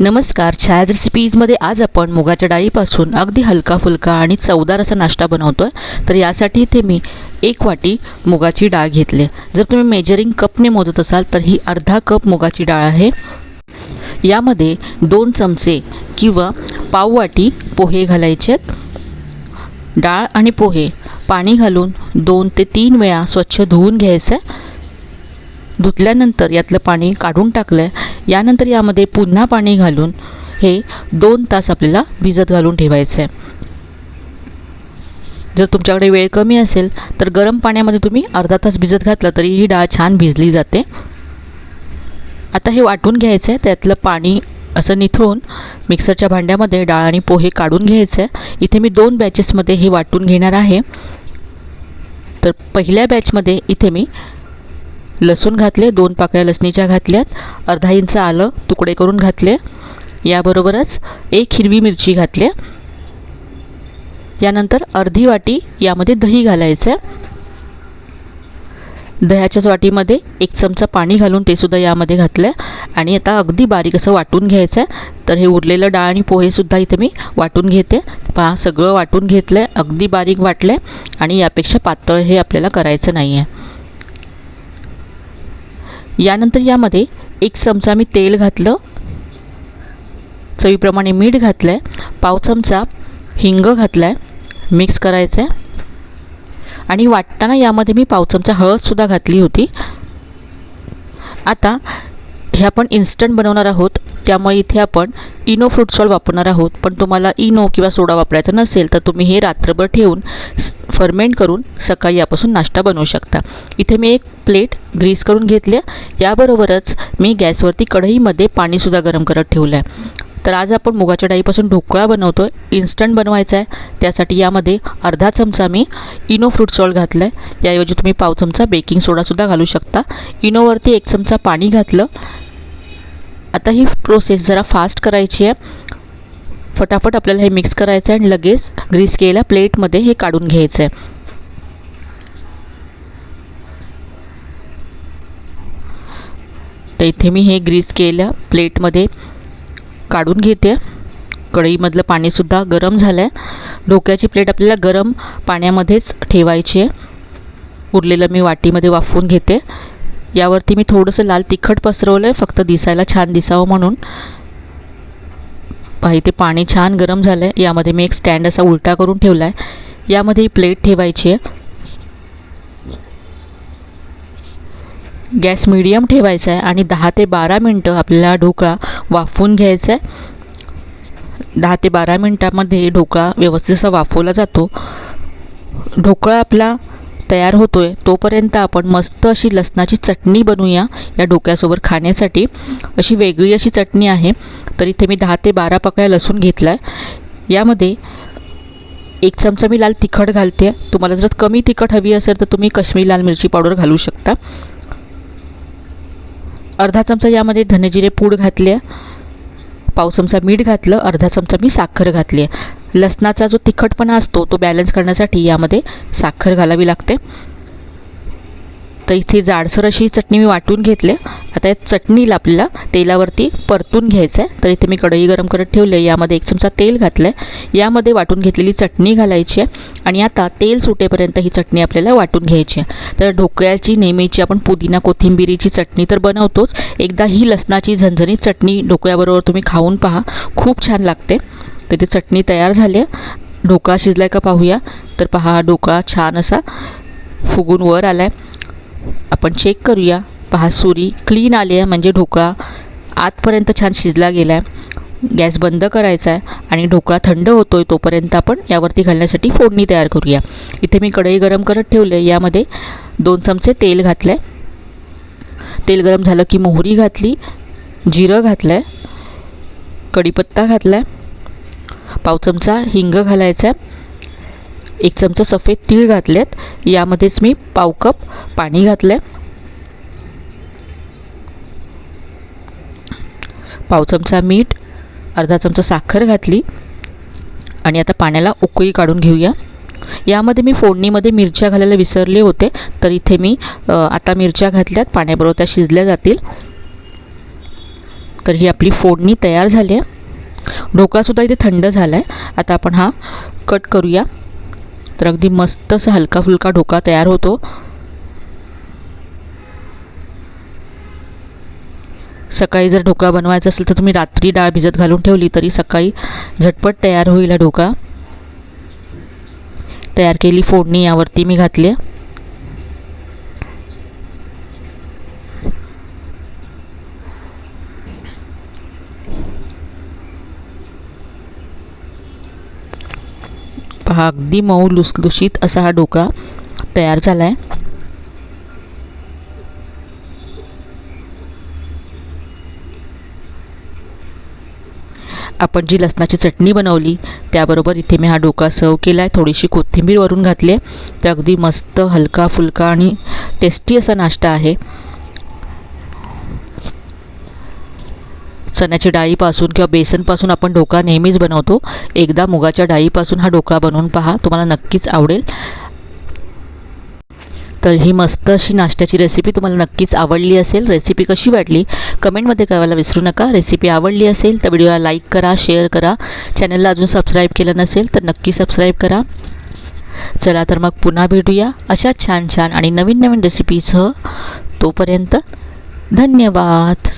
नमस्कार, छायाज रेसिपीजमध्ये आज आपण मुगाच्या डाळीपासून अगदी हलका फुलका आणि चवदार असा नाश्ता बनवतो आहे। तर यासाठी इथे मी 1 वाटी मुगाची डाळ घेतली। जर तुम्ही मेजरिंग कपने मोजत असाल तर ही अर्धा कप मुगाची डाळ आहे। यामध्ये 2 चमचे किंवा पाव वाटी पोहे घालायचे। डाळ आणि पोहे पाणी घालून 2 ते 3 वेळा स्वच्छ धुवून घ्यायचे। धुतल्यानंतर यातलं पाणी काढून टाकलं। यानंतर यामध्ये पुन्हा पाणी घालून हे 2 तास आपल्याला भिजत घालून ठेवायचं आहे। जर तुमच्याकडे वेळ कमी असेल तर गरम पाण्यामध्ये तुम्ही अर्धा तास भिजत घातलं तरी ही डाळ छान भिजली जाते। आता हे वाटून घ्यायचं आहे। त्यातलं पाणी असं निथळून मिक्सरच्या भांड्यामध्ये डाळ आणि पोहे काढून घ्यायचं आहे। इथे मी 2 बॅचेसमध्ये हे वाटून घेणार आहे। तर पहिल्या बॅचमध्ये इथे मी लसूण घातले, 2 पाकळ्या लसणीच्या घातल्यात, अर्धा इंच आलं तुकडे करून घातले, याबरोबरच 1 हिरवी मिरची घातली। यानंतर अर्धी वाटी यामध्ये दही घालायचं। दह्याच्याच वाटीमध्ये 1 चमचा पाणी घालून ते सुद्धा यामध्ये घातलं आणि आता अगदी बारीक असं वाटून घ्यायचं। तर हे उरलेलं डाळ आणि पोहे सुद्धा इथे मी वाटून घेते। पहा, सगळं वाटून घेतलं, अगदी बारीक वाटलं आणि यापेक्षा पातळ हे आपल्याला करायचं नाही आहे। यानंतर यामध्ये 1 चमचा मी तेल घातलं, चवीप्रमाणे मीठ घातलं, पाव चमचा हिंग घातला, मिक्स करायचं आहे। आणि वाटताना यामध्ये मी पाव चमचा हळदसुद्धा घातली होती। आता हे आपण इन्स्टंट बनवणार आहोत, त्यामुळे इथे आपण इनो फ्रूट सॉल्ट वापरणार आहोत। पण तुम्हाला इनो किंवा सोडा वापरायचा नसेल तर तुम्ही हे रात्रभर ठेवून फर्मेंट करून सकाळी यापासून नाश्ता बनवू शकता। इथे मी 1 प्लेट ग्रीस करून घेतली। याबरोबरच मी गॅसवरती कढईमध्ये पाणीसुद्धा गरम करत ठेवलं आहे। तर आज आपण मुगाच्या डाळीपासून ढोकळा बनवतो आहे, इन्स्टंट बनवायचा आहे। त्यासाठी यामध्ये अर्धा चमचा मी इनो फ्रूट सॉल्ट घातलं आहे। याऐवजी तुम्ही पाव चमचा बेकिंग सोडासुद्धा घालू शकता। इनोवरती 1 चमचा पाणी घातलं। आता ही प्रोसेस जरा फास्ट करायची आहे। फटाफट आपल्याला हे मिक्स करायचं आहे आणि लगेच ग्रीस केलेल्या प्लेटमध्ये हे काढून घ्यायचं आहे। तर इथे मी हे ग्रीस केलेल्या प्लेटमध्ये काढून घेते। कढईमधलं पाणीसुद्धा गरम झालं आहे। ढोक्याची प्लेट आपल्याला गरम पाण्यामध्येच ठेवायची आहे। उरलेलं मी वाटीमध्ये वाफवून घेते। यावरती मी थोडंसं लाल तिखट पसरवलं आहे, फक्त दिसायला छान दिसावं म्हणून। पहा, इथे पाणी छान गरम झालं आहे। यामध्ये मी एक स्टँड असा उलटा करून ठेवला आहे। यामध्ये ही प्लेट ठेवायची आहे। गॅस मीडियम ठेवायचा आहे आणि 10 ते 12 मिनटं आपल्याला ढोकळा वाफवून घ्यायचा आहे। 10 ते 12 मिनटामध्ये ढोकळा व्यवस्थित असा वाफवला जातो। ढोकळा आपला तयार होतो आहे तोपर्यंत आपण मस्त अशी लसणाची चटणी बनवूया या ढोक्यासोबत खाण्यासाठी। अशी वेगळी अशी चटणी आहे। तर इथे मी 10 ते 12 पाकळ्या लसूण घेतला आहे। यामध्ये 1 चमचा मी लाल तिखट घालते। तुम्हाला जर कमी तिखट हवी असेल तर तुम्ही काश्मीरी लाल मिरची पावडर घालू शकता। अर्धा चमचा यामध्ये धनेजिरे पूड घातली आहे, पाव चमचा मीठ घातलं, अर्धा चमचा मी साखर घातली आहे। लसणाचा जो तिखटपणा असतो तो बॅलन्स करण्यासाठी यामध्ये साखर घालावी लागते। तर इथे जाडसर अशी चटणी मी वाटून घेतली। आता या चटणीला आपल्याला तेलावरती परतून घ्यायचं आहे। तर इथे मी कढई गरम करत ठेवले, यामध्ये 1 चमचा तेल घातलं आहे। यामध्ये वाटून घेतलेली चटणी घालायची आहे आणि आता तेल सुटेपर्यंत ही चटणी आपल्याला वाटून घ्यायची आहे। तर ढोकळ्याची नेहमीची आपण पुदिना कोथिंबिरीची चटणी तर बनवतोच, एकदा ही लसणाची झणझणीत चटणी ढोकळ्याबरोबर तुम्ही खाऊन पहा, खूप छान लागते। तर ती चटणी तयार झाली आहे। ढोकळा शिजलाय का पाहूया। तर पहा, ढोकळा छान असा फुगून वर आला आहे। आपण चेक करूया। पहा, सुरी क्लीन आली आहे, म्हणजे ढोकळा आतपर्यंत छान शिजला गेला आहे। गॅस बंद करायचा आहे आणि ढोकळा थंड होतो आहे तोपर्यंत आपण यावरती घालण्यासाठी फोडणी तयार करूया। इथे मी कढई गरम करत ठेवले, यामध्ये 2 चमचे तेल घातले। तेल गरम झालं की मोहरी घातली, जिरं घातलं, कढीपत्ता घातला, पाव चमचा हिंग घालायचा, 1 चमचा सफेद तीळ घातलेत। यामध्येच मी पाव कप पाणी घातलं, पाव चमचा मीठ, अर्धा चमचा साखर घातली आणि आता पाण्याला उकळी काढून घेऊया। यामध्ये मी फोडणीमध्ये मिरच्या घालायला विसरले होते, तर इथे मी आता मिरच्या घातल्यात, पाण्याबरोबर त्या शिजल्या जातील। तर ही आपली फोडणी तयार झाली आहे। ढोकळासुद्धा इथे थंड झाला आहे। आता आपण हा कट करूया। तर अगदी मस्त असा हलका फुलका ढोकळा तयार होतो। सकाळी जर ढोकळा बनवायचा असेल तर तुम्ही रात्री डाळ भिजत घालून ठेवली तरी सकाळी झटपट तयार होईल हा ढोकळा। तयार केली फोडणी यावरती मी घातली आहे। पहा अगदी मऊ लुसलुशीत असा हा ढोकळा तयार झाला आहे। आपण जी लसणाची चटणी बनवली त्याबरोबर इथे मी हा ढोकळा सर्व केला आहे। थोडीशी कोथिंबीर वरून घातली आहे। तर अगदी मस्त हलका फुलका आणि टेस्टी असा नाश्ता आहे। चण्याच्या डाळीपासून किंवा बेसनपासून आपण ढोकळा नेहमीच बनवतो। एकदा मुगाच्या डाळीपासून हा ढोकळा बनवून पहा, तुम्हाला नक्कीच आवडेल। तर ही मस्त अशी नाश्त्याची रेसिपी तुम्हाला नक्कीच आवडली असेल। रेसिपी कशी वाटली कमेंटमध्ये कळवायला विसरू नका। रेसिपी आवडली असेल तर व्हिडिओला लाईक करा, शेअर करा। चॅनलला अजून सबस्क्राईब केलं नसेल तर नक्की सबस्क्राईब करा। चला तर मग पुन्हा भेटूया अशा छान छान आणि नवीन नवीन रेसिपीसह। तोपर्यंत धन्यवाद।